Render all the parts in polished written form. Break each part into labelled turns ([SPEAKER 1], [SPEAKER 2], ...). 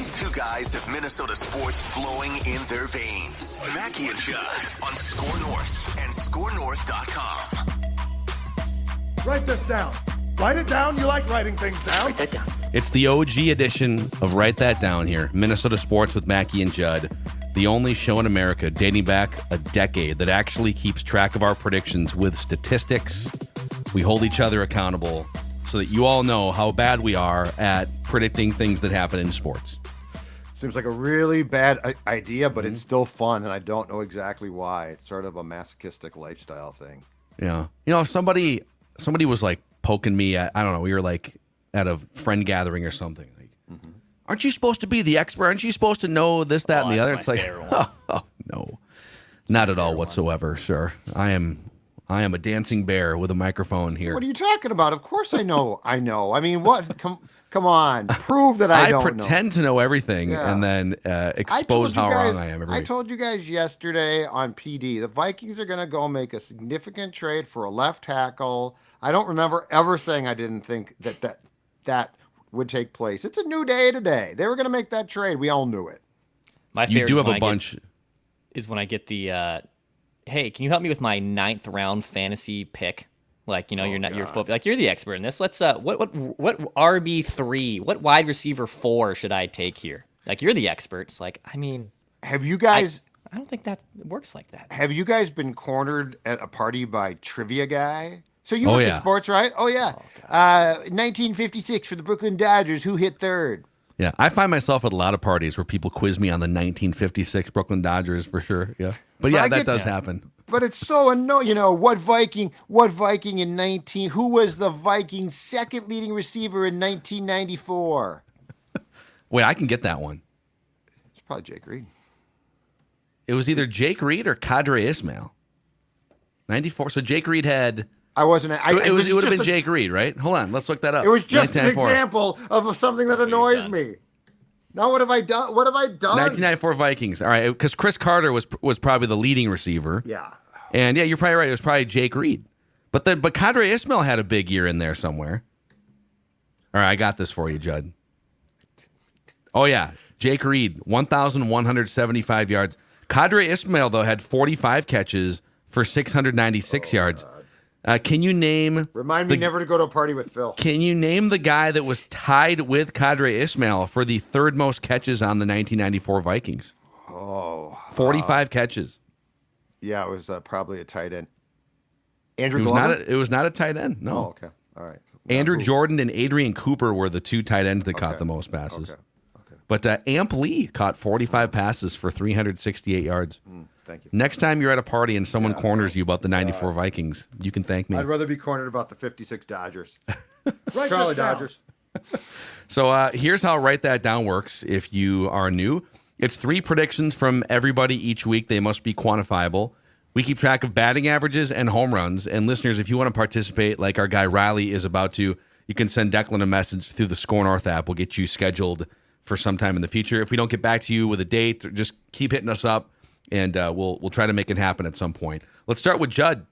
[SPEAKER 1] These two guys have Minnesota sports flowing in their veins. Mackey and Judd on Score North and ScoreNorth.com.
[SPEAKER 2] Write this down. Write it down. You like writing things down.
[SPEAKER 3] Write that down.
[SPEAKER 4] It's the OG edition of Write That Down here. Minnesota Sports with Mackey and Judd. The only show in America dating back a decade that actually keeps track of our predictions with statistics. We hold each other accountable so that you all know how bad we are at predicting things that happen in sports.
[SPEAKER 5] Seems like a really bad idea, but it's still fun, and I don't know exactly why. It's sort of a masochistic lifestyle thing.
[SPEAKER 4] Yeah. You know, somebody was like poking me at, I don't know, we were like at a friend gathering or something. Like, aren't you supposed to be the expert? Aren't you supposed to know this, that, and the other? It's like, no, not at all whatsoever, sir. I am a dancing bear with a microphone here.
[SPEAKER 5] What are you talking about? Of course I know. I mean, what? Come on. Prove that I don't know.
[SPEAKER 4] I pretend to know everything and then expose how wrong I am every week.
[SPEAKER 5] I told you guys yesterday on PD, the Vikings are going to go make a significant trade for a left tackle. I don't remember ever saying I didn't think that would take place. It's a new day today. They were going to make that trade. We all knew it.
[SPEAKER 3] My favorite
[SPEAKER 4] you do have a bunch.
[SPEAKER 3] Is when I get the, hey, can you help me with my 9th round fantasy pick? Like, you know, you're the expert in this. Let's what RB3, what wide receiver 4 should I take here? Like, you're the expert. It's like, I mean,
[SPEAKER 5] have you guys?
[SPEAKER 3] I don't think that works like that.
[SPEAKER 5] Have you guys been cornered at a party by Trivia Guy? So you look at sports, right? Oh yeah. 1956 for the Brooklyn Dodgers. Who hit third?
[SPEAKER 4] Yeah, I find myself at a lot of parties where people quiz me on the 1956 Brooklyn Dodgers for sure. Yeah, but yeah, that does happen.
[SPEAKER 5] But it's so annoying. You know, what Viking in 19? Who was the Vikings' second leading receiver in 1994?
[SPEAKER 4] Wait, I can get that one.
[SPEAKER 5] It's probably Jake Reed.
[SPEAKER 4] It was either Jake Reed or Kadri Ismail. 94. So Jake Reed had.
[SPEAKER 5] I wasn't.
[SPEAKER 4] It would have been Jake Reed, right? Hold on, let's look that up.
[SPEAKER 5] It was just an example of something that annoys me. Now, what have I done?
[SPEAKER 4] 1994 Vikings. All right, because Chris Carter was probably the leading receiver.
[SPEAKER 5] Yeah.
[SPEAKER 4] And yeah, you're probably right. It was probably Jake Reed. But Kadri Ismail had a big year in there somewhere. All right, I got this for you, Judd. Oh yeah, Jake Reed, 1,175 yards. Kadri Ismail though had 45 catches for 696 yards. Can you name?
[SPEAKER 5] Remind me never to go to a party with Phil.
[SPEAKER 4] Can you name the guy that was tied with Kadri Ismail for the third most catches on the 1994 Vikings? 45 catches.
[SPEAKER 5] Yeah, it was probably a tight end. Andrew
[SPEAKER 4] It was
[SPEAKER 5] Glover?
[SPEAKER 4] it was not a tight end. No.
[SPEAKER 5] Oh, okay. All right.
[SPEAKER 4] Andrew Jordan and Adrian Cooper were the two tight ends that caught the most passes.
[SPEAKER 5] Okay.
[SPEAKER 4] But Amp Lee caught 45 passes for 368 yards.
[SPEAKER 5] Thank you.
[SPEAKER 4] Next time you're at a party and someone corners you about the 94 Vikings, you can thank me.
[SPEAKER 5] I'd rather be cornered about the 56 Dodgers.
[SPEAKER 2] Write
[SPEAKER 5] Charlie
[SPEAKER 2] this down.
[SPEAKER 5] Dodgers.
[SPEAKER 4] So here's how Write That Down works if you are new. It's 3 predictions from everybody each week. They must be quantifiable. We keep track of batting averages and home runs. And listeners, if you want to participate like our guy Riley is about to, you can send Declan a message through the Score North app. We'll get you scheduled for sometime in the future. If we don't get back to you with a date, just keep hitting us up, and we'll try to make it happen at some point. Let's start with Judd.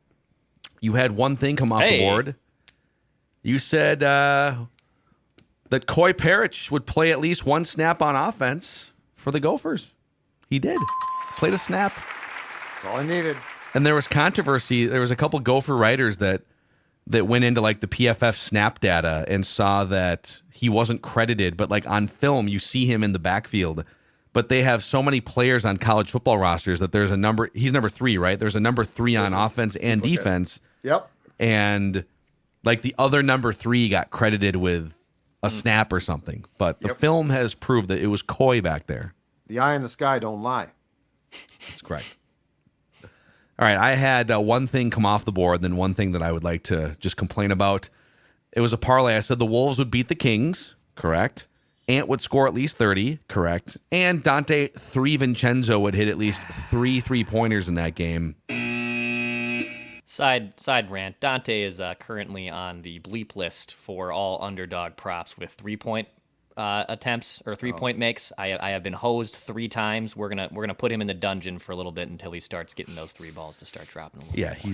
[SPEAKER 4] You had one thing come off the board. You said that Coy Parrish would play at least one snap on offense for the Gophers. He did. Played a snap.
[SPEAKER 5] That's all I needed.
[SPEAKER 4] And there was controversy. There was a couple Gopher writers that went into like the PFF snap data and saw that he wasn't credited, but like on film you see him in the backfield. But they have so many players on college football rosters that there's a number. He's number 3, right? There's a number 3 on offense and defense.
[SPEAKER 5] Yep.
[SPEAKER 4] And like the other number 3 got credited with a snap or something. But the film has proved that it was Coy back there.
[SPEAKER 5] The eye in the sky don't lie.
[SPEAKER 4] That's correct. All right, I had one thing come off the board, then one thing that I would like to just complain about. It was a parlay. I said the Wolves would beat the Kings, correct? Ant would score at least 30, correct? And Dante Vincenzo would hit at least 3 3-pointers in that game.
[SPEAKER 3] Side rant. Dante is currently on the bleep list for all underdog props with 3-point attempts or 3-point makes. I have been hosed 3 times. We're gonna put him in the dungeon for a little bit until he starts getting those 3 balls to start dropping a little.
[SPEAKER 4] Yeah, he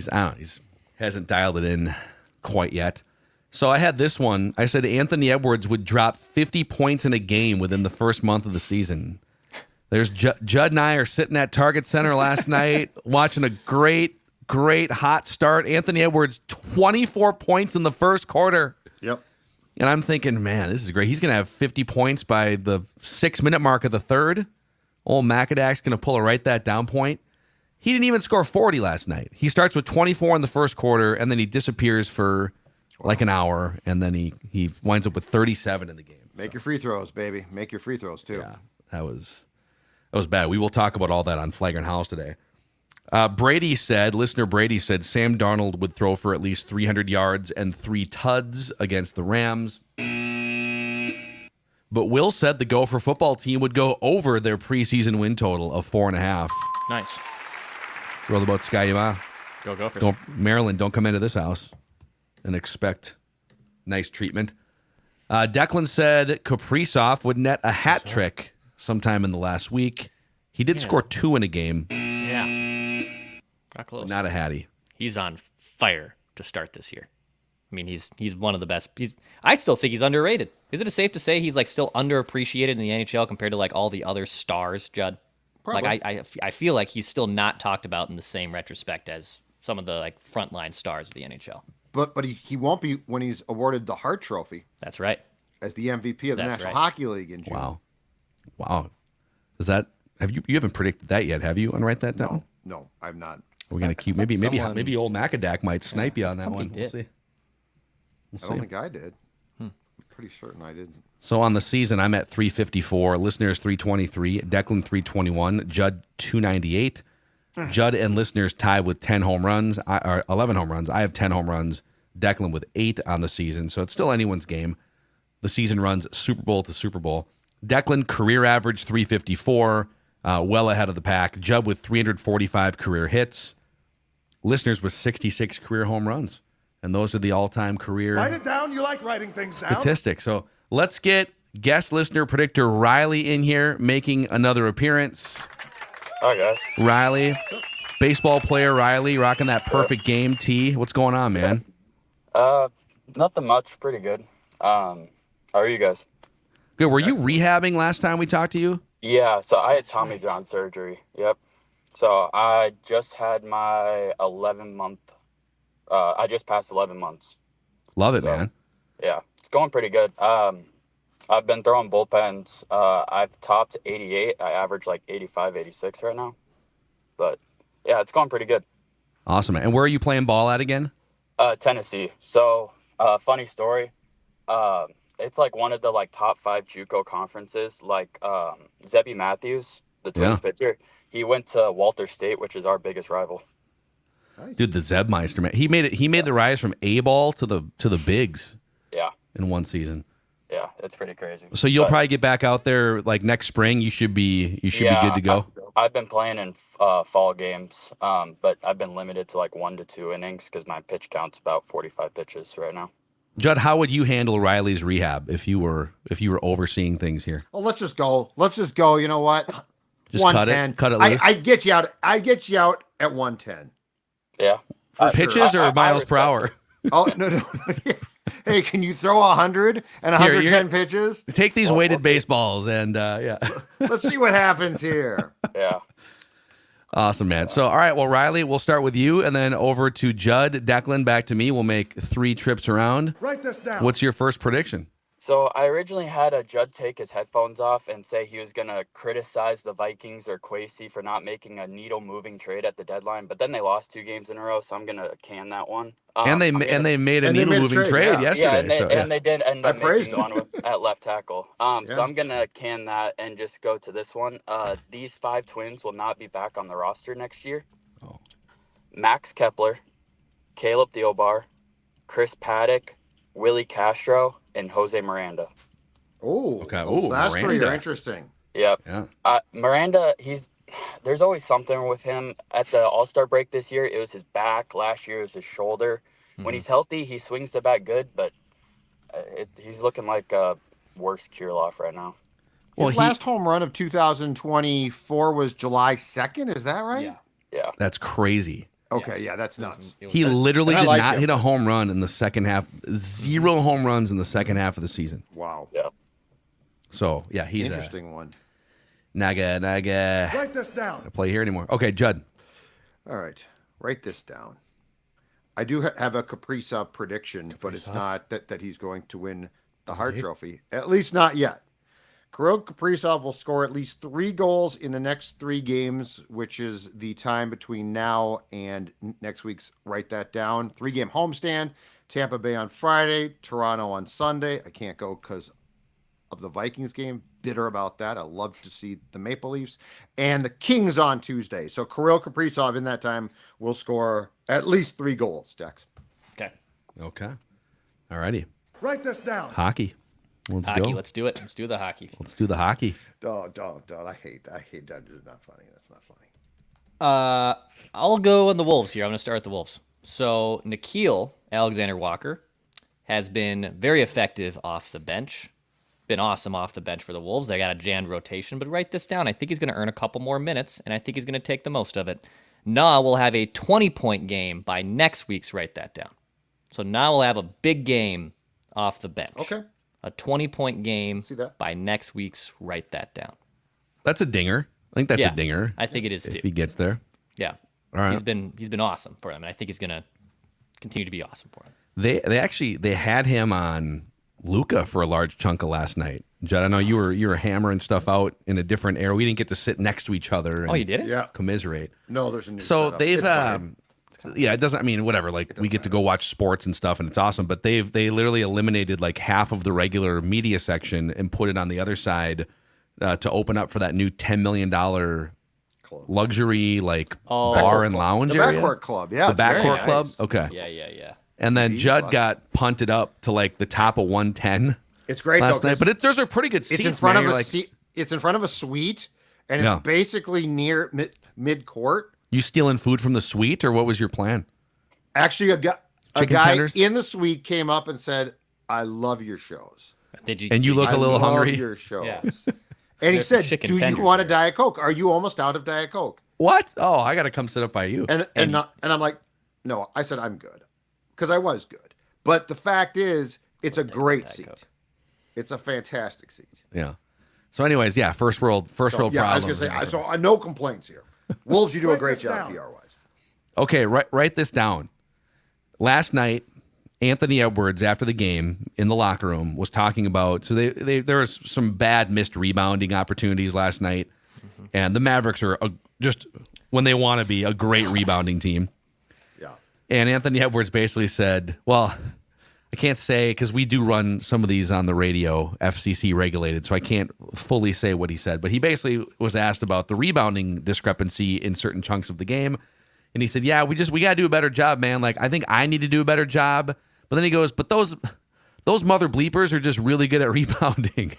[SPEAKER 4] hasn't dialed it in quite yet. So I had this one. I said Anthony Edwards would drop 50 points in a game within the first month of the season. There's Judd and I are sitting at Target Center last night watching a great hot start. Anthony Edwards, 24 points in the first quarter.
[SPEAKER 5] Yep.
[SPEAKER 4] And I'm thinking, man, this is great. He's going to have 50 points by the 6-minute mark of the third. Old Mackadak's going to pull a write that down point. He didn't even score 40 last night. He starts with 24 in the first quarter, and then he disappears for like an hour, and then he winds up with 37 in the game.
[SPEAKER 5] Make your free throws, baby. Make your free throws, too.
[SPEAKER 4] Yeah, that was bad. We will talk about all that on Flagrant House today. Listener Brady said, Sam Darnold would throw for at least 300 yards and 3 tuds against the Rams. But Will said the Gopher football team would go over their preseason win total of 4.5.
[SPEAKER 3] Nice.
[SPEAKER 4] Roll about Skyima.
[SPEAKER 3] Go Gophers.
[SPEAKER 4] Maryland, don't come into this house and expect nice treatment. Declan said Kaprizov would net a hat trick sometime in the last week. He did score 2 in a game.
[SPEAKER 3] Yeah. Not close.
[SPEAKER 4] Not a hattie.
[SPEAKER 3] He's on fire to start this year. I mean, he's one of the best. I still think he's underrated. Is it safe to say he's like still underappreciated in the NHL compared to like all the other stars, Judd?
[SPEAKER 5] Probably.
[SPEAKER 3] Like I feel like he's still not talked about in the same retrospect as some of the like frontline stars of the NHL.
[SPEAKER 5] But he won't be when he's awarded the Hart Trophy
[SPEAKER 3] That's right.
[SPEAKER 5] as the MVP of the National
[SPEAKER 3] right.
[SPEAKER 5] Hockey League in June.
[SPEAKER 4] Wow. Is that you haven't predicted that yet, have you? Want to write that down?
[SPEAKER 5] No, I'm not.
[SPEAKER 4] We're gonna keep maybe old Macadak might snipe you on that one. We'll see.
[SPEAKER 5] I don't think I did. I'm pretty certain I didn't.
[SPEAKER 4] So on the season, I'm at 354. Listeners 323. Declan 321. Judd 298. Judd and listeners tied with 10 home runs, or 11 home runs. I have 10 home runs. Declan with 8 on the season. So it's still anyone's game. The season runs Super Bowl to Super Bowl. Declan career average 354, well ahead of the pack. Judd with 345 career hits. Listeners with 66 career home runs. And those are the all-time career
[SPEAKER 2] Write it down. You like writing things down.
[SPEAKER 4] statistics. So let's get guest listener predictor Riley in here making another appearance.
[SPEAKER 6] Hi, guys.
[SPEAKER 4] Riley, baseball player Riley, rocking that perfect game tee. What's going on, man?
[SPEAKER 6] Nothing much. Pretty good. How are you guys?
[SPEAKER 4] Good. Were you rehabbing last time we talked to you?
[SPEAKER 6] Yeah, so I had Tommy John surgery. Yep. So I just had my 11-month. I just passed 11 months.
[SPEAKER 4] Love it, man.
[SPEAKER 6] Yeah, it's going pretty good. I've been throwing bullpens. I've topped 88. I average like 85, 86 right now. But yeah, it's going pretty good.
[SPEAKER 4] Awesome, man. And where are you playing ball at again?
[SPEAKER 6] Tennessee. So, funny story. It's like one of the like top 5 JUCO conferences. Like Zebby Matthews, the Twins pitcher, he went to Walter State, which is our biggest rival.
[SPEAKER 5] Nice.
[SPEAKER 4] Dude, the Zebmeister, man. He made the rise from A ball to the bigs.
[SPEAKER 6] Yeah.
[SPEAKER 4] In one season.
[SPEAKER 6] Yeah, it's pretty crazy.
[SPEAKER 4] So you'll probably get back out there like next spring. You should be good to go.
[SPEAKER 6] I've been playing in fall games, but I've been limited to like 1 to 2 innings because my pitch count's about 45 pitches right now.
[SPEAKER 4] Judd, how would you handle Riley's rehab if you were overseeing things here?
[SPEAKER 5] Well, let's just go. You know what?
[SPEAKER 4] Just cut it loose.
[SPEAKER 5] I get you out. I get you out at 110.
[SPEAKER 6] Yeah.
[SPEAKER 5] For
[SPEAKER 4] pitches
[SPEAKER 5] sure.
[SPEAKER 4] or miles per hour?
[SPEAKER 5] Oh no. Hey, can you throw 100 and 110 pitches?
[SPEAKER 4] Take these weighted baseballs and yeah.
[SPEAKER 5] Let's see what happens here.
[SPEAKER 6] Yeah.
[SPEAKER 4] Awesome, man. So, all right, well, Riley, we'll start with you and then over to Judd. Declan, back to me. We'll make 3 trips around.
[SPEAKER 2] Write this down.
[SPEAKER 4] What's your first prediction?
[SPEAKER 6] So I originally had a Judd take his headphones off and say he was going to criticize the Vikings or Kwesi for not making a needle-moving trade at the deadline, but then they lost 2 games in a row, so I'm going to can that one.
[SPEAKER 4] And they made a needle-moving trade yesterday.
[SPEAKER 6] And they did end up making one at left tackle. So I'm going to can that and just go to this one. These 5 Twins will not be back on the roster next year.
[SPEAKER 4] Oh.
[SPEAKER 6] Max Kepler, Caleb Thielbar, Chris Paddock, Willie Castro, and Jose Miranda.
[SPEAKER 5] Oh,
[SPEAKER 4] okay.
[SPEAKER 5] Those last 3
[SPEAKER 4] Miranda.
[SPEAKER 5] are interesting.
[SPEAKER 6] Yep.
[SPEAKER 4] Yeah.
[SPEAKER 6] Miranda, there's always something with him. At the All-Star break this year, it was his back. Last year, it was his shoulder. When he's healthy, he swings the bat good, but he's looking like a worse Kirilloff right now.
[SPEAKER 5] His last home run of 2024 was July 2nd. Is that right?
[SPEAKER 6] Yeah.
[SPEAKER 4] That's crazy.
[SPEAKER 5] Okay,
[SPEAKER 3] Yes.
[SPEAKER 5] yeah, that's nuts.
[SPEAKER 4] He literally
[SPEAKER 5] And I
[SPEAKER 4] did
[SPEAKER 5] like
[SPEAKER 4] not
[SPEAKER 5] him.
[SPEAKER 4] hit a home run in the second half. 0 home runs in the second half of the season.
[SPEAKER 5] Wow.
[SPEAKER 6] Yeah.
[SPEAKER 4] So, yeah, he's
[SPEAKER 5] Interesting one.
[SPEAKER 4] Naga.
[SPEAKER 2] Write this down.
[SPEAKER 4] Don't play here anymore. Okay, Judd.
[SPEAKER 5] All right, write this down. I do have a Kaprizov prediction, but it's not that he's going to win the Hart Trophy. At least not yet. Kirill Kaprizov will score at least 3 goals in the next 3 games, which is the time between now and next week's. Write that down. 3-game homestand. Tampa Bay on Friday, Toronto on Sunday. I can't go because of the Vikings game. Bitter about that. I love to see the Maple Leafs. And the Kings on Tuesday. So Kirill Kaprizov in that time will score at least 3 goals, Dex.
[SPEAKER 4] Okay. All righty.
[SPEAKER 2] Write this down.
[SPEAKER 4] Hockey. Let's
[SPEAKER 3] Hockey,
[SPEAKER 4] go.
[SPEAKER 3] let's do it. Let's do the hockey.
[SPEAKER 4] Let's do the hockey.
[SPEAKER 5] Don't. I hate that. It's not funny. That's not funny.
[SPEAKER 3] I'll go on the Wolves here. I'm going to start with the Wolves. So Nickeil Alexander Walker has been very effective off the bench. Been awesome off the bench for the Wolves. They got a jammed rotation, but write this down. I think he's going to earn a couple more minutes, and I think he's going to take the most of it. Na will have a 20-point game by next week's. Write that down. So Na will have a big game off the bench.
[SPEAKER 5] Okay.
[SPEAKER 3] A 20-point game
[SPEAKER 5] See that?
[SPEAKER 3] by next week's. Write that down.
[SPEAKER 4] That's a dinger. I think that's a dinger.
[SPEAKER 3] I think it is too.
[SPEAKER 4] If he gets there.
[SPEAKER 3] Yeah.
[SPEAKER 4] All right.
[SPEAKER 3] He's been awesome for them, and I think he's going to continue to be awesome for them.
[SPEAKER 4] They had him on Luka for a large chunk of last night. Judd, I know you were hammering stuff out in a different era. We didn't get to sit next to each other. And
[SPEAKER 3] Oh, you didn't?
[SPEAKER 5] Yeah.
[SPEAKER 4] commiserate.
[SPEAKER 5] No, there's a new
[SPEAKER 4] So
[SPEAKER 5] setup.
[SPEAKER 4] they've
[SPEAKER 5] It's fine.
[SPEAKER 4] yeah, it doesn't. I mean, whatever. Like we get to go watch sports and stuff, and it's awesome. But they literally eliminated like half of the regular media section and put it on the other side to open up for that new $10 million luxury like bar and lounge
[SPEAKER 5] the
[SPEAKER 4] area.
[SPEAKER 5] backcourt club. Yeah,
[SPEAKER 4] The
[SPEAKER 5] it's very
[SPEAKER 4] backcourt club.
[SPEAKER 5] nice.
[SPEAKER 4] Okay.
[SPEAKER 3] Yeah.
[SPEAKER 4] And then
[SPEAKER 5] TV
[SPEAKER 4] Judd
[SPEAKER 5] club.
[SPEAKER 4] got punted up to like the top of 110
[SPEAKER 5] It's great
[SPEAKER 4] last
[SPEAKER 5] though,
[SPEAKER 4] night.
[SPEAKER 5] 'cause
[SPEAKER 4] But those are pretty good seats.
[SPEAKER 5] it's in front
[SPEAKER 4] man.
[SPEAKER 5] of
[SPEAKER 4] You're
[SPEAKER 5] a
[SPEAKER 4] like,
[SPEAKER 5] seat. It's in front of a suite, and
[SPEAKER 4] Yeah.
[SPEAKER 5] it's basically near mid court.
[SPEAKER 4] You stealing food from the suite, or what was your plan?
[SPEAKER 5] Actually, a
[SPEAKER 4] Chicken
[SPEAKER 5] guy
[SPEAKER 4] tenders?
[SPEAKER 5] in the suite came up and said, "I love your shows.
[SPEAKER 3] Did you?
[SPEAKER 4] And you look
[SPEAKER 5] I
[SPEAKER 4] a little
[SPEAKER 5] love
[SPEAKER 4] hungry.
[SPEAKER 5] your shows."
[SPEAKER 3] Yeah.
[SPEAKER 5] And he
[SPEAKER 3] There's some
[SPEAKER 5] said,
[SPEAKER 3] chicken
[SPEAKER 5] "Do you
[SPEAKER 3] tenders
[SPEAKER 5] want a
[SPEAKER 3] there.
[SPEAKER 5] Diet Coke? Are you almost out of Diet Coke?"
[SPEAKER 4] What? Oh, I got to come sit up by you.
[SPEAKER 5] And I'm like, "No." I said, "I'm good," because I was good. But the fact is, it's a great
[SPEAKER 3] Diet
[SPEAKER 5] seat.
[SPEAKER 3] Coke.
[SPEAKER 5] It's a fantastic seat.
[SPEAKER 4] Yeah. So, anyways, yeah, first world
[SPEAKER 5] Yeah, I
[SPEAKER 4] problems.
[SPEAKER 5] was gonna say, so no complaints here. Wolves, you do a
[SPEAKER 2] Write
[SPEAKER 5] great
[SPEAKER 2] this
[SPEAKER 5] job
[SPEAKER 2] down.
[SPEAKER 5] PR wise.
[SPEAKER 4] Okay, write this down. Last night, Anthony Edwards, after the game in the locker room, was talking about. So there was some bad missed rebounding opportunities last night, and the Mavericks are just when they want to be a great rebounding team.
[SPEAKER 5] Yeah.
[SPEAKER 4] And Anthony Edwards basically said, "Well, I can't say because we do run some of these on the radio, FCC regulated, so I can't fully say what he said. But he basically was asked about the rebounding discrepancy in certain chunks of the game, and he said, "Yeah, we got to do a better job, man. Like I think I need to do a better job." But then he goes, "But those mother bleepers are just really good at rebounding."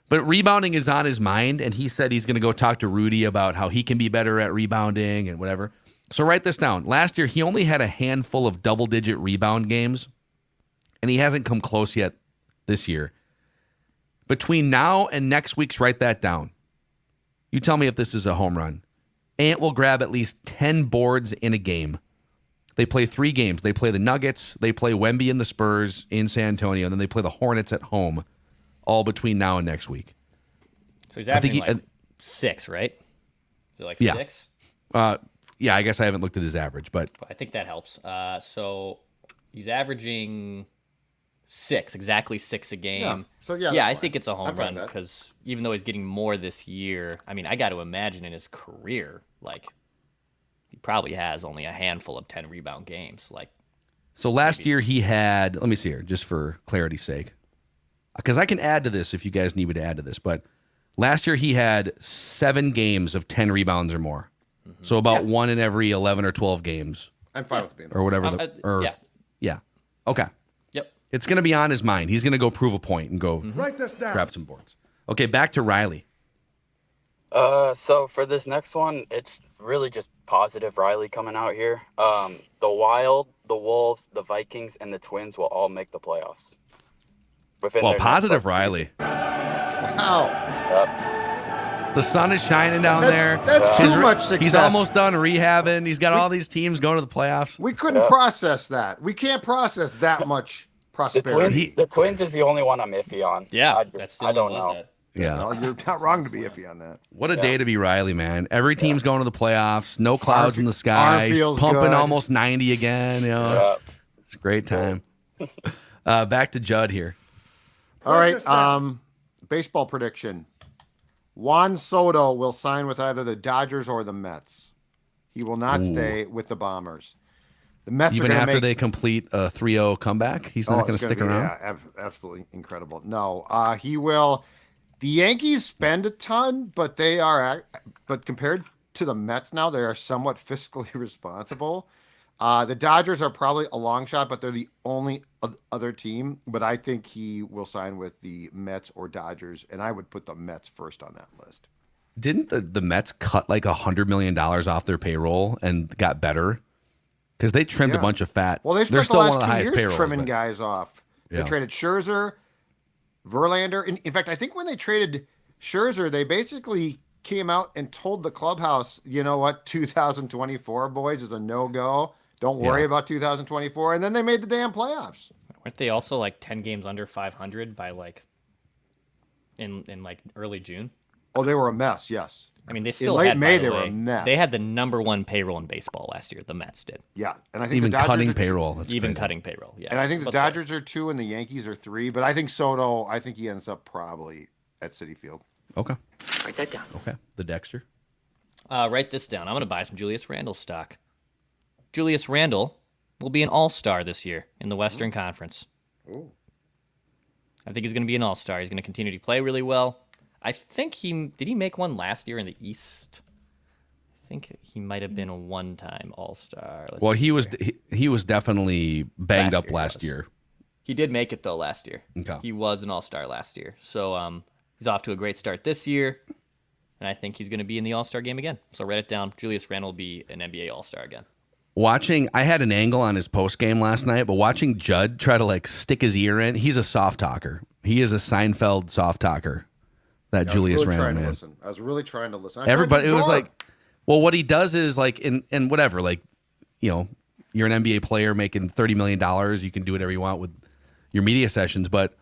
[SPEAKER 4] But rebounding is on his mind, and he said he's going to go talk to Rudy about how he can be better at rebounding and whatever. So write this down. Last year, he only had a handful of double-digit rebound games, and he hasn't come close yet this year. Between now and next week's, write that down. You tell me if this is a home run. Ant will grab at least 10 boards in a game. They play 3 games. They play the Nuggets, they play Wemby and the Spurs in San Antonio, and then they play the Hornets at home, all between now and next week.
[SPEAKER 3] So he's averaging
[SPEAKER 4] think
[SPEAKER 3] like 6, right? Is it like
[SPEAKER 4] Yeah.
[SPEAKER 3] 6?
[SPEAKER 4] Yeah, I guess I haven't looked at his average, but
[SPEAKER 3] I think that helps. So he's averaging 6, exactly 6 a game.
[SPEAKER 5] Yeah. So, yeah,
[SPEAKER 3] I
[SPEAKER 5] that's
[SPEAKER 3] think
[SPEAKER 5] fine.
[SPEAKER 3] it's a home
[SPEAKER 5] I'm fine
[SPEAKER 3] run
[SPEAKER 5] with that.
[SPEAKER 3] because even though he's getting more this year, I mean, I got to imagine in his career, like he probably has only a handful of 10 rebound games. Like,
[SPEAKER 4] so last year he had, let me see here, just for clarity's sake, because I can add to this if you guys need me to add to this, but last year he had 7 games of 10 rebounds or more. So about 1 in every 11 or 12 games
[SPEAKER 5] I'm fine with being
[SPEAKER 4] or whatever. Yeah. Okay.
[SPEAKER 3] Yep.
[SPEAKER 4] It's going to be on his mind. He's going to go prove a point and go
[SPEAKER 2] Write this down.
[SPEAKER 4] grab some boards. Okay, back to Riley.
[SPEAKER 6] So for this next one, it's really just positive Riley coming out here. The Wild, the Wolves, the Vikings, and the Twins will all make the playoffs. Within
[SPEAKER 4] Well,
[SPEAKER 6] their next,
[SPEAKER 4] positive
[SPEAKER 6] like,
[SPEAKER 4] Riley.
[SPEAKER 6] season.
[SPEAKER 5] Wow.
[SPEAKER 6] Yep.
[SPEAKER 4] The sun is shining down there.
[SPEAKER 5] That's too much success.
[SPEAKER 4] He's almost done rehabbing. He's got all these teams going to the playoffs.
[SPEAKER 5] We couldn't process that. We can't process that much prosperity.
[SPEAKER 6] The Twins is the only one I'm iffy on.
[SPEAKER 3] Yeah,
[SPEAKER 6] I don't know.
[SPEAKER 4] Yeah.
[SPEAKER 5] Well, you're not wrong to be iffy on that.
[SPEAKER 4] What a day to be Riley, man. Every team's going to the playoffs. No clouds in the sky. He's pumping
[SPEAKER 5] good.
[SPEAKER 4] almost 90 again. You know. It's a great time. Back to Judd here.
[SPEAKER 5] All right. Baseball prediction. Juan Soto will sign with either the Dodgers or the Mets. He will not stay with the Bombers. The Mets
[SPEAKER 4] even
[SPEAKER 5] are
[SPEAKER 4] after they complete a 3-0 comeback, he's not going to stick around.
[SPEAKER 5] Yeah, absolutely incredible. No, he will. The Yankees spend a ton, but compared to the Mets now, they are somewhat fiscally responsible. The Dodgers are probably a long shot, but they're the only other team. But I think he will sign with the Mets or Dodgers, and I would put the Mets first on that list.
[SPEAKER 4] Didn't the Mets cut like $100 million off their payroll and got better? Because they trimmed a bunch of fat.
[SPEAKER 5] Well, they're
[SPEAKER 4] still one of the highest payrolls.
[SPEAKER 5] Trimming guys off. They traded Scherzer, Verlander. In fact, I think when they traded Scherzer, they basically came out and told the clubhouse, you know what, 2024, boys, is a no-go. Don't worry about 2024. And then they made the damn playoffs.
[SPEAKER 3] Weren't they also like 10 games under 500 by like in like early June?
[SPEAKER 5] Oh, they were a mess, yes.
[SPEAKER 3] I mean, they still
[SPEAKER 5] in late
[SPEAKER 3] had,
[SPEAKER 5] May,
[SPEAKER 3] by the
[SPEAKER 5] they
[SPEAKER 3] way,
[SPEAKER 5] were a mess.
[SPEAKER 3] They had the #1 payroll in baseball last year. The Mets did.
[SPEAKER 5] Yeah, and I think
[SPEAKER 4] even
[SPEAKER 5] the Dodgers
[SPEAKER 4] cutting payroll. That's
[SPEAKER 3] even
[SPEAKER 4] crazy.
[SPEAKER 3] cutting payroll. Yeah,
[SPEAKER 5] and I think the Dodgers are 2 and the Yankees are 3. But I think Soto, I think he ends up probably at Citi Field.
[SPEAKER 4] Okay.
[SPEAKER 7] Write that down.
[SPEAKER 4] Okay. The Dexter.
[SPEAKER 3] Write this down. I'm going to buy some Julius Randle stock. Julius Randle will be an all-star this year in the Western Conference.
[SPEAKER 5] Ooh.
[SPEAKER 3] I think he's going to be an all-star. He's going to continue to play really well. I think did he make one last year in the East? I think he might have been a one-time all-star.
[SPEAKER 4] Well, he was definitely banged up last year.
[SPEAKER 3] He did make it though last year.
[SPEAKER 4] Okay.
[SPEAKER 3] He was an all-star last year. So he's off to a great start this year. And I think he's going to be in the all-star game again. So write it down. Julius Randle will be an NBA all-star again.
[SPEAKER 4] I had an angle on his post game last night, but watching Judd try to like stick his ear in, he's a soft talker. He is a Seinfeld soft talker. That Julius Randle man.
[SPEAKER 5] I was really trying to listen.
[SPEAKER 4] Everybody, it was like, well, what he does is like, in whatever, like, you know, you're an NBA player making $30 million. You can do whatever you want with your media sessions, but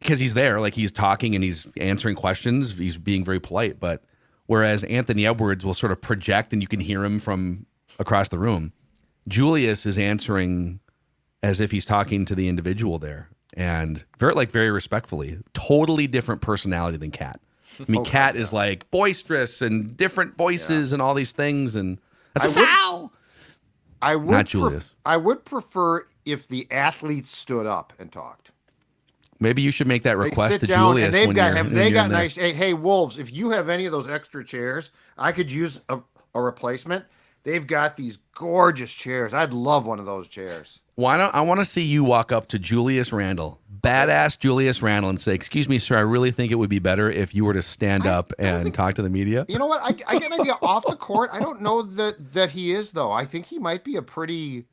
[SPEAKER 4] because he's there, like he's talking and he's answering questions, he's being very polite. But whereas Anthony Edwards will sort of project and you can hear him from across the room, Julius is answering as if he's talking to the individual there. And very respectfully, totally different personality than Cat. I mean, Cat is like boisterous and different voices and all these things, and that's a foul. Not Julius.
[SPEAKER 5] I would prefer if the athletes stood up and talked.
[SPEAKER 4] Maybe you should make that request to
[SPEAKER 5] down,
[SPEAKER 4] Julius.
[SPEAKER 5] And they got nice. Hey, Wolves, if you have any of those extra chairs, I could use a replacement. They've got these gorgeous chairs. I'd love one of those chairs.
[SPEAKER 4] I want to see you walk up to Julius Randle, badass Julius Randle, and say, "Excuse me, sir, I really think it would be better if you were to stand up and talk to the media."
[SPEAKER 5] You know what? I get an idea off the court. I don't know that he is though. I think he might be a pretty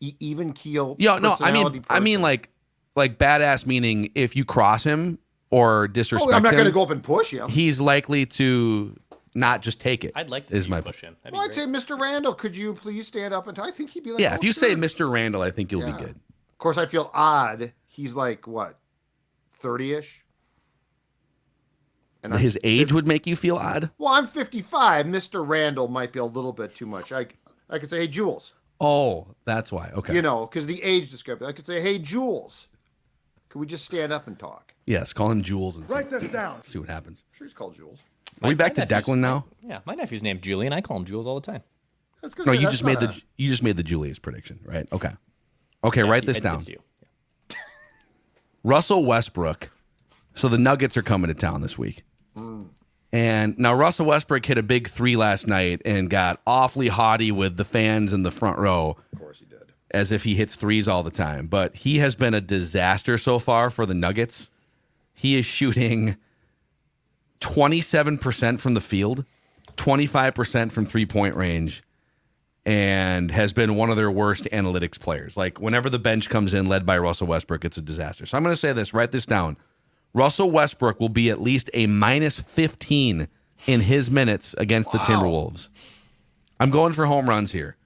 [SPEAKER 5] even keel.
[SPEAKER 4] Yeah, no, I mean like badass meaning if you cross him or disrespect him.
[SPEAKER 5] I'm not going to go up and push him.
[SPEAKER 4] He's likely to not just take it.
[SPEAKER 3] I'd like to see you push him.
[SPEAKER 5] Well, I'd say, Mr. Randle, could you please stand up and talk? I think he'd be like,
[SPEAKER 4] if you say Mr. Randle, I think you'll be good.
[SPEAKER 5] Of course, I feel odd. He's like, what, 30-ish?
[SPEAKER 4] And his age would make you feel odd?
[SPEAKER 5] Well, I'm 55. Mr. Randle might be a little bit too much. I could say, hey, Jules.
[SPEAKER 4] Oh, that's why. Okay.
[SPEAKER 5] You know, because the age discrepancy. I could say, hey, Jules, could we just stand up and talk?
[SPEAKER 4] Yes, call him Jules and
[SPEAKER 2] Write this down.
[SPEAKER 4] See what happens.
[SPEAKER 5] I'm sure he's called Jules.
[SPEAKER 4] Are we back to Declan now?
[SPEAKER 3] Yeah, my nephew's named Julian. I call him Jules all the time.
[SPEAKER 4] No, you just made the Julius prediction, right? Okay. Okay, write this down. Russell Westbrook. So the Nuggets are coming to town this week. And now Russell Westbrook hit a big 3 last night and got awfully haughty with the fans in the front row.
[SPEAKER 5] Of course he did.
[SPEAKER 4] As if he hits threes all the time. But he has been a disaster so far for the Nuggets. He is shooting 27% from the field, 25% from three-point range, and has been one of their worst analytics players. Like, whenever the bench comes in led by Russell Westbrook, it's a disaster. So I'm going to say this. Write this down. Russell Westbrook will be at least a minus 15 in his minutes against the Timberwolves. I'm going for home runs here.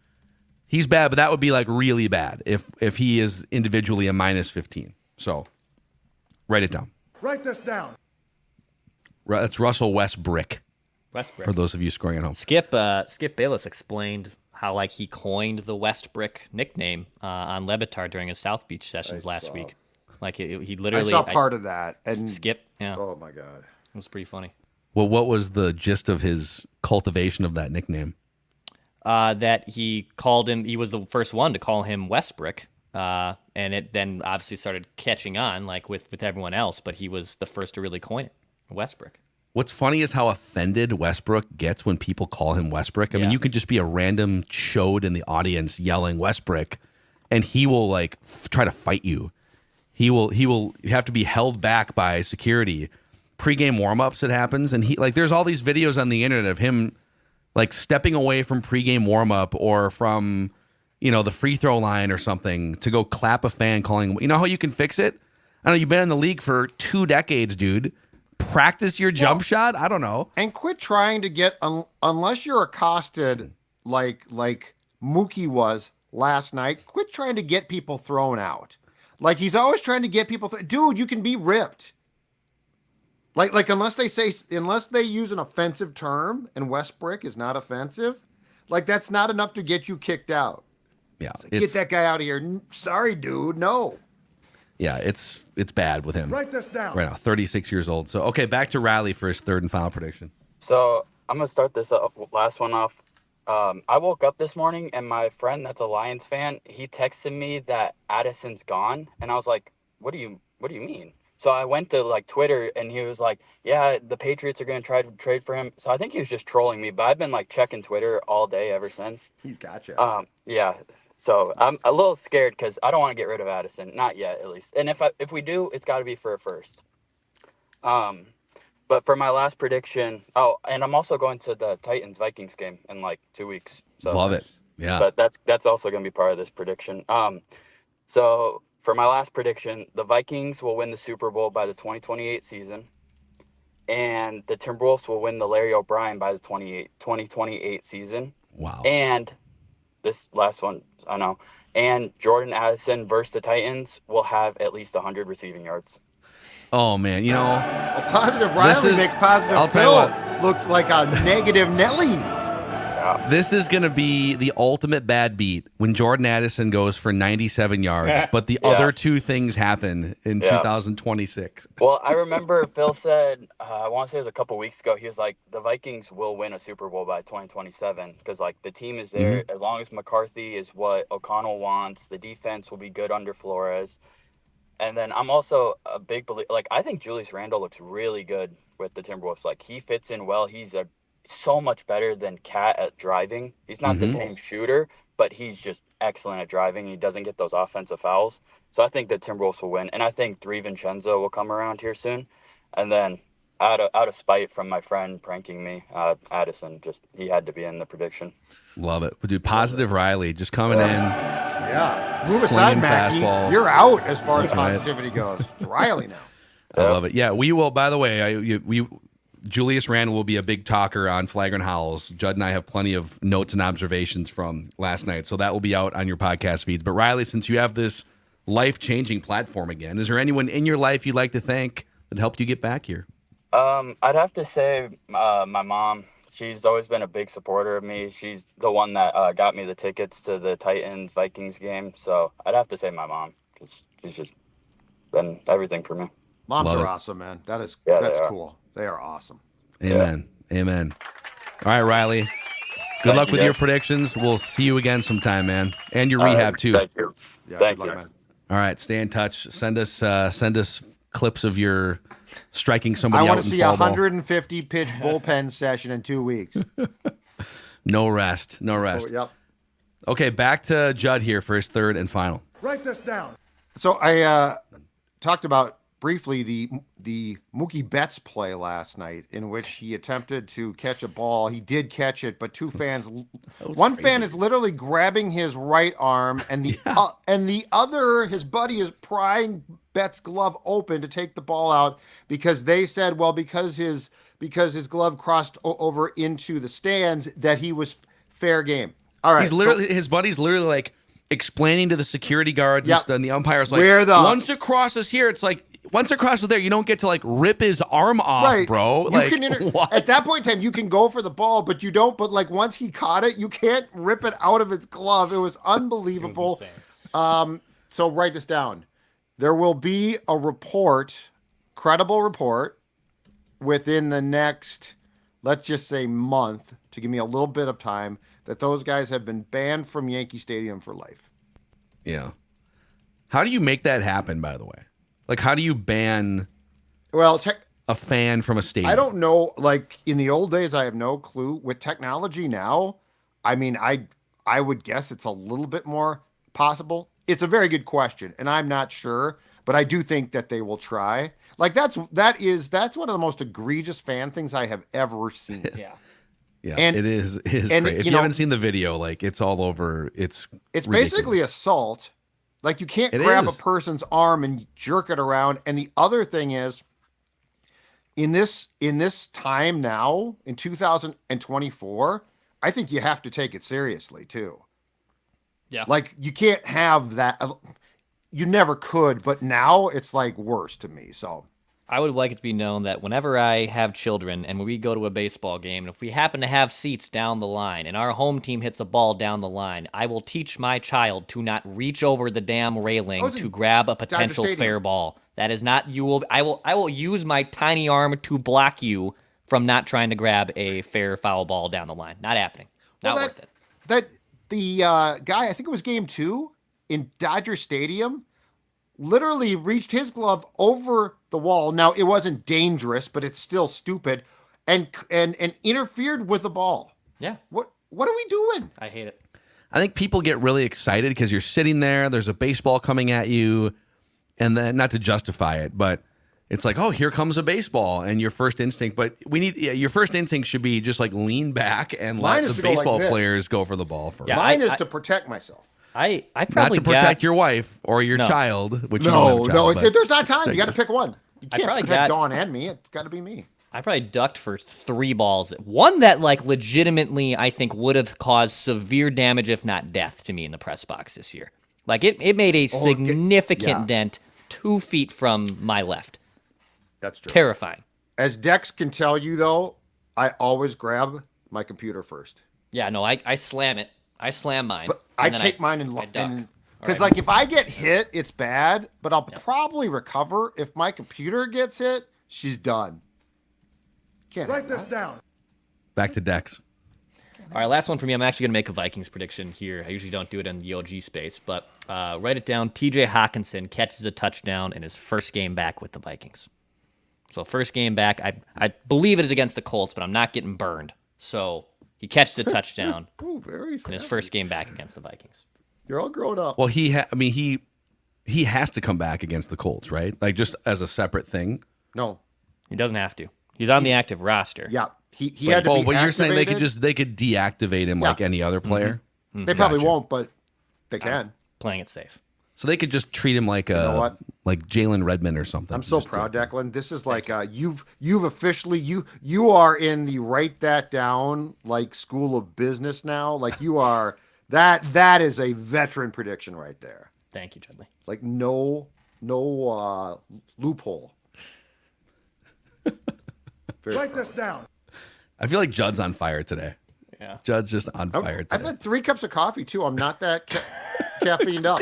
[SPEAKER 4] He's bad, but that would be like really bad if he is individually a minus 15. So write it down.
[SPEAKER 2] Write this down.
[SPEAKER 4] That's Russell Westbrook.
[SPEAKER 3] Westbrook.
[SPEAKER 4] For those of you scoring at home.
[SPEAKER 3] Skip Bayless explained how like he coined the Westbrook nickname on Levitar during his South Beach sessions last week. Like he literally.
[SPEAKER 5] I saw part of that. And
[SPEAKER 3] Skip. Yeah.
[SPEAKER 5] Oh my God.
[SPEAKER 3] It was pretty funny.
[SPEAKER 4] Well, what was the gist of his cultivation of that nickname?
[SPEAKER 3] That he called him. He was the first one to call him Westbrook. And it then obviously started catching on like with everyone else, but he was the first to really coin it. Westbrook.
[SPEAKER 4] What's funny is how offended Westbrook gets when people call him Westbrook. I mean, you could just be a random chode in the audience yelling Westbrook, and he will like try to fight you. He will have to be held back by security. Pre-game warm-ups, it happens, and he like there's all these videos on the internet of him like stepping away from pre-game warm-up or from the free throw line or something to go clap a fan calling. You know how you can fix it? I know you've been in the league for 2 decades, dude. Practice your jump shot. I don't know.
[SPEAKER 5] And quit trying to get unless you're accosted like Mookie was last night. Quit trying to get people thrown out. Like he's always trying to get people. Dude, you can be ripped. Like unless they use an offensive term and Westbrook is not offensive, like that's not enough to get you kicked out.
[SPEAKER 4] Yeah,
[SPEAKER 5] like, get that guy out of here. Sorry, dude. No.
[SPEAKER 4] Yeah, it's bad with him.
[SPEAKER 2] Write this down.
[SPEAKER 4] Right now, 36 years old. So, okay, back to Riley for his third and final prediction.
[SPEAKER 6] So I'm going to start this last one off. I woke up this morning and my friend that's a Lions fan, he texted me that Addison's gone. And I was like, what do you mean? So I went to like Twitter and he was like, yeah, the Patriots are going to try to trade for him. So I think he was just trolling me, but I've been like checking Twitter all day ever since.
[SPEAKER 5] He's got you.
[SPEAKER 6] Yeah. So I'm a little scared because I don't want to get rid of Addison, not yet at least. And if we do, it's got to be for a first. But for my last prediction, and I'm also going to the Titans-Vikings game in like 2 weeks. So,
[SPEAKER 4] love it. Yeah.
[SPEAKER 6] But that's also going to be part of this prediction. So for my last prediction, the Vikings will win the Super Bowl by the 2028 season, and the Timberwolves will win the Larry O'Brien by the 2028 season.
[SPEAKER 4] Wow.
[SPEAKER 6] And this last one, I know. And Jordan Addison versus the Titans will have at least 100 receiving yards.
[SPEAKER 4] Oh, man.
[SPEAKER 5] A positive Riley makes positive Phil look like a negative Nelly.
[SPEAKER 4] This is going to be the ultimate bad beat when Jordan Addison goes for 97 yards, but the other two things happen in 2026.
[SPEAKER 6] Well, I remember Phil said, I want to say it was a couple weeks ago, he was like, the Vikings will win a Super Bowl by 2027 because, like, the team is there. As long as McCarthy is what O'Connell wants, the defense will be good under Flores. And then I'm also a big believer. Like, I think Julius Randle looks really good with the Timberwolves. Like, he fits in well. He's so much better than Cat at driving. He's not the same shooter, but he's just excellent at driving. He doesn't get those offensive fouls. So I think the Timberwolves will win. And I think DiVincenzo will come around here soon. And then out of spite from my friend pranking me, Addison, he had to be in the prediction.
[SPEAKER 4] Love it. Dude, positive Riley just coming in.
[SPEAKER 5] Yeah. Move aside, Mackey. You're out as far as positivity goes. It's Riley now.
[SPEAKER 4] I love it. Yeah, we will, by the way, Julius Randle will be a big talker on Flagrant Howls. Judd and I have plenty of notes and observations from last night, so that will be out on your podcast feeds. But Riley, since you have this life-changing platform again, is there anyone in your life you'd like to thank that helped you get back here?
[SPEAKER 6] I'd have to say my mom. She's always been a big supporter of me. She's the one that got me the tickets to the Titans-Vikings game. So I'd have to say my mom because she's just been everything for me.
[SPEAKER 5] Moms are awesome, man. That's cool. They are awesome.
[SPEAKER 4] Amen. Yeah. Amen. All right, Riley. Good luck with your predictions. We'll see you again sometime, man. And your rehab too.
[SPEAKER 6] Thank you.
[SPEAKER 5] Yeah,
[SPEAKER 6] thank
[SPEAKER 5] good
[SPEAKER 6] you.
[SPEAKER 5] luck, man.
[SPEAKER 4] All right, stay in touch. Send us clips of your striking somebody out in fall ball.
[SPEAKER 5] I want to see a 150 pitch bullpen session in 2 weeks.
[SPEAKER 4] No rest.
[SPEAKER 5] Oh, yep.
[SPEAKER 4] Okay, back to Judd here for his third and final.
[SPEAKER 2] Write this down.
[SPEAKER 5] So I talked about briefly the Mookie Betts play last night, in which he attempted to catch a ball. He did catch it, but one fan is literally grabbing his right arm, and the other, his buddy, is prying Betts' glove open to take the ball out because they said, well, because his glove crossed over into the stands, that he was fair game. All right,
[SPEAKER 4] his buddy's literally like explaining to the security guards and the umpires like, once it crosses here, it's like, once it crosses there, you don't get to like rip his arm off, right, bro. Like, what?
[SPEAKER 5] At that point in time, you can go for the ball, but you don't. But like once he caught it, you can't rip it out of his glove. It was unbelievable. So write this down. There will be a report, credible report, within the next, let's just say, month, to give me a little bit of time, that those guys have been banned from Yankee Stadium for life.
[SPEAKER 4] Yeah. How do you make that happen, by the way? Like, how do you ban a fan from a stadium?
[SPEAKER 5] I don't know. Like, in the old days, I have no clue. With technology now, I mean, I would guess it's a little bit more possible. It's a very good question, and I'm not sure, but I do think that they will try. Like, that's one of the most egregious fan things I have ever seen.
[SPEAKER 4] Yeah. Yeah, and it is crazy. If you haven't seen the video, like, it's all over. It's
[SPEAKER 5] basically assault. Like, you can't grab a person's arm and jerk it around. And the other thing is, in this time now, in 2024, I think you have to take it seriously too.
[SPEAKER 3] Yeah.
[SPEAKER 5] Like, you can't have that. You never could, but now it's like worse to me. So
[SPEAKER 3] I would like it to be known that whenever I have children and when we go to a baseball game, and if we happen to have seats down the line and our home team hits a ball down the line, I will teach my child to not reach over the damn railing to grab a potential fair ball. That is not, I will use my tiny arm to block you from not trying to grab a fair foul ball down the line. Not happening. Not worth it.
[SPEAKER 5] The guy, I think it was game 2 in Dodger Stadium, literally reached his glove over the wall. Now, it wasn't dangerous, but it's still stupid, and interfered with the ball.
[SPEAKER 3] Yeah.
[SPEAKER 5] What are we doing?
[SPEAKER 3] I hate it.
[SPEAKER 4] I think people get really excited because you're sitting there, there's a baseball coming at you, and then, not to justify it, but it's like, oh, here comes a baseball, and your first instinct, but your first instinct should be just like lean back and let the baseball players go for the ball first.
[SPEAKER 5] Yeah, Mine is to protect myself.
[SPEAKER 3] I probably
[SPEAKER 4] not to protect your wife or your child, which you don't have a child,
[SPEAKER 5] there's not time. You got to pick one. You can't protect Dawn and me. It's got to be me.
[SPEAKER 3] I probably ducked for 3 balls. One that, like, legitimately I think would have caused severe damage, if not death, to me in the press box this year. Like, it made a significant dent 2 feet from my left.
[SPEAKER 5] That's true.
[SPEAKER 3] Terrifying.
[SPEAKER 5] As Dex can tell you, though, I always grab my computer first.
[SPEAKER 3] Yeah, no, I slam it. I slam mine.
[SPEAKER 5] But I take mine and because, like, if I get hit, it's bad, but I'll probably recover. If my computer gets hit, she's done. Can't
[SPEAKER 2] write this down.
[SPEAKER 4] Back to Dex.
[SPEAKER 3] All right, last one for me. I'm actually going to make a Vikings prediction here. I usually don't do it in the OG space, but write it down. TJ Hawkinson catches a touchdown in his first game back with the Vikings. So first game back, I believe it is against the Colts, but I'm not getting burned. So he catches a touchdown in his first game back against the Vikings.
[SPEAKER 5] You're all grown up.
[SPEAKER 4] Well, he has to come back against the Colts, right? Like, just as a separate thing.
[SPEAKER 5] No,
[SPEAKER 3] he doesn't have to. He's on the active roster.
[SPEAKER 5] Yeah, he had to be
[SPEAKER 4] but you're saying
[SPEAKER 5] activated.
[SPEAKER 4] they could deactivate him like any other player.
[SPEAKER 3] Mm-hmm.
[SPEAKER 5] They probably won't, but they can.
[SPEAKER 3] Playing it safe.
[SPEAKER 4] So they could just treat him like like Jalen Redmond or something.
[SPEAKER 5] I'm so proud, Declan. This is like you've officially you are in the write that down like school of business now. Like you are that is a veteran prediction right there.
[SPEAKER 3] Thank you, Chudley.
[SPEAKER 5] Like no loophole.
[SPEAKER 2] Write this down.
[SPEAKER 4] I feel like Judd's on fire today.
[SPEAKER 3] Yeah,
[SPEAKER 4] Judd's just on fire today.
[SPEAKER 5] I've had 3 cups of coffee too. I'm not that caffeined up.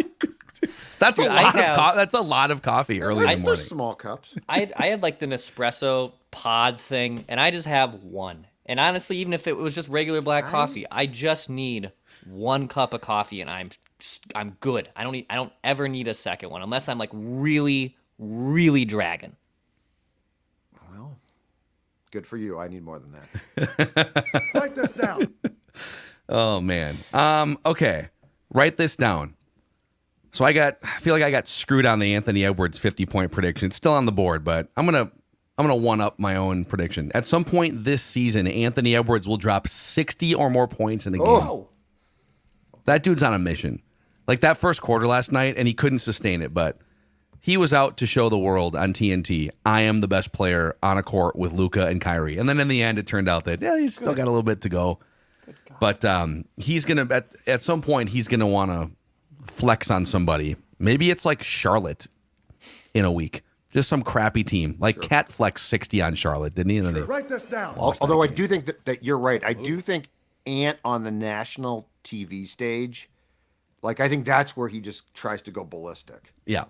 [SPEAKER 4] That's a lot of coffee early in the morning.
[SPEAKER 5] Small cups.
[SPEAKER 3] I had like the Nespresso pod thing, and I just have one. And honestly, even if it was just regular black coffee, I just need 1 cup of coffee, and I'm good. I don't ever need a second one unless I'm like really, really dragging.
[SPEAKER 5] Well, good for you. I need more than that.
[SPEAKER 2] Write this down.
[SPEAKER 4] Oh man. Okay. Write this down. So I feel like I got screwed on the Anthony Edwards 50-point prediction. It's still on the board, but I'm gonna one up my own prediction. At some point this season, Anthony Edwards will drop 60 or more points in a game. That dude's on a mission. Like that first quarter last night, and he couldn't sustain it, but he was out to show the world on TNT, I am the best player on a court with Luka and Kyrie. And then in the end, it turned out that, he's still got a little bit to go. But he's going to, at some point, he's going to want to flex on somebody. Maybe it's like Charlotte in a week. Just some crappy team. Like Cat flexed 60 on Charlotte, didn't he? And then
[SPEAKER 2] Write this down.
[SPEAKER 5] Although I do think that you're right. I do think Ant on the national TV stage, like I think that's where he just tries to go ballistic.
[SPEAKER 4] Yeah.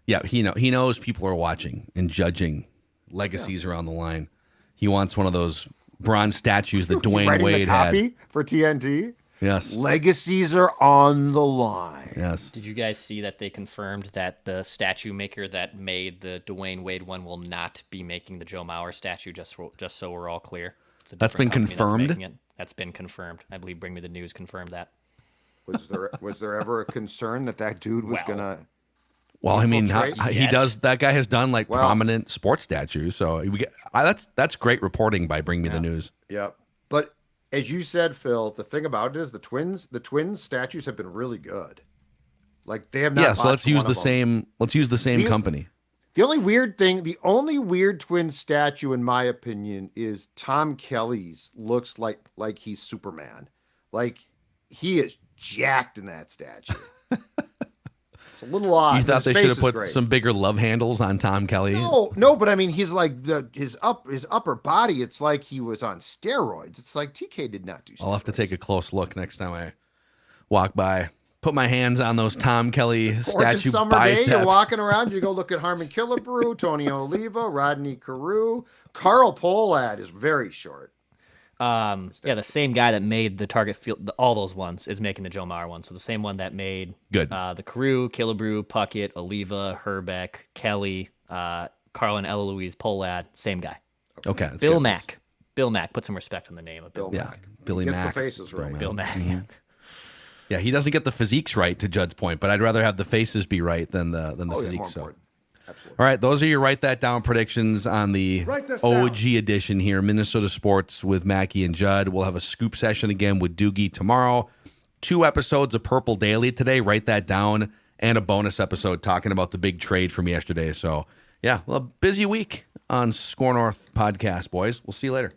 [SPEAKER 4] Yeah, he knows people are watching and judging. Legacies are on the line. He wants one of those bronze statues that Dwayne Wade had
[SPEAKER 5] for TNT.
[SPEAKER 4] Yes,
[SPEAKER 5] legacies are on the line.
[SPEAKER 4] Yes.
[SPEAKER 3] Did you guys see that they confirmed that the statue maker that made the Dwayne Wade one will not be making the Joe Mauer statue? Just so we're all clear.
[SPEAKER 4] That's been confirmed.
[SPEAKER 3] That's been confirmed. I believe Bring Me the News confirmed that.
[SPEAKER 5] Was there ever a concern that dude was gonna?
[SPEAKER 4] Well, I mean, he does. That guy has done prominent sports statues. So that's great reporting by Bring Me the News.
[SPEAKER 5] Yeah, but as you said, Phil, the thing about it is the twins statues have been really good. Like they have not.
[SPEAKER 4] Yeah, so let's use the same. Let's use the same company.
[SPEAKER 5] The only weird twin statue, in my opinion, is Tom Kelly's. Looks like he's Superman. Like he is jacked in that statue. It's a little odd.
[SPEAKER 4] You thought they should have put some bigger love handles on Tom Kelly?
[SPEAKER 5] No, but I mean, he's like his upper body. It's like he was on steroids. It's like TK did not do steroids.
[SPEAKER 4] I'll have to take a close look next time I walk by. Put my hands on those Tom Kelly statue
[SPEAKER 5] summer
[SPEAKER 4] biceps.
[SPEAKER 5] Day, you're walking around. You go look at Harmon Killebrew, Tony Oliva, Rodney Carew. Carl Pohlad is very short.
[SPEAKER 3] The same guy that made the target field, all those ones, is making the Joe Mauer one. So the same one that made the Carew, Killebrew, Puckett, Oliva, Herbeck, Kelly, Carl and Eloise, Pohlad, same guy.
[SPEAKER 4] Okay.
[SPEAKER 3] Bill Mack. Bill Mack. Put some respect on the name of Bill Mack.
[SPEAKER 4] Billy Mack.
[SPEAKER 5] The faces right.
[SPEAKER 3] Bill Mack.
[SPEAKER 4] Mm-hmm. Yeah, he doesn't get the physiques right, to Judd's point, but I'd rather have the faces be right than the physiques.
[SPEAKER 5] All
[SPEAKER 4] right, those are your Write That Down predictions on the OG edition here, Minnesota Sports with Mackey and Judd. We'll have a scoop session again with Doogie tomorrow. 2 episodes of Purple Daily today, Write That Down, and a bonus episode talking about the big trade from yesterday. So, a busy week on Score North podcast, boys. We'll see you later.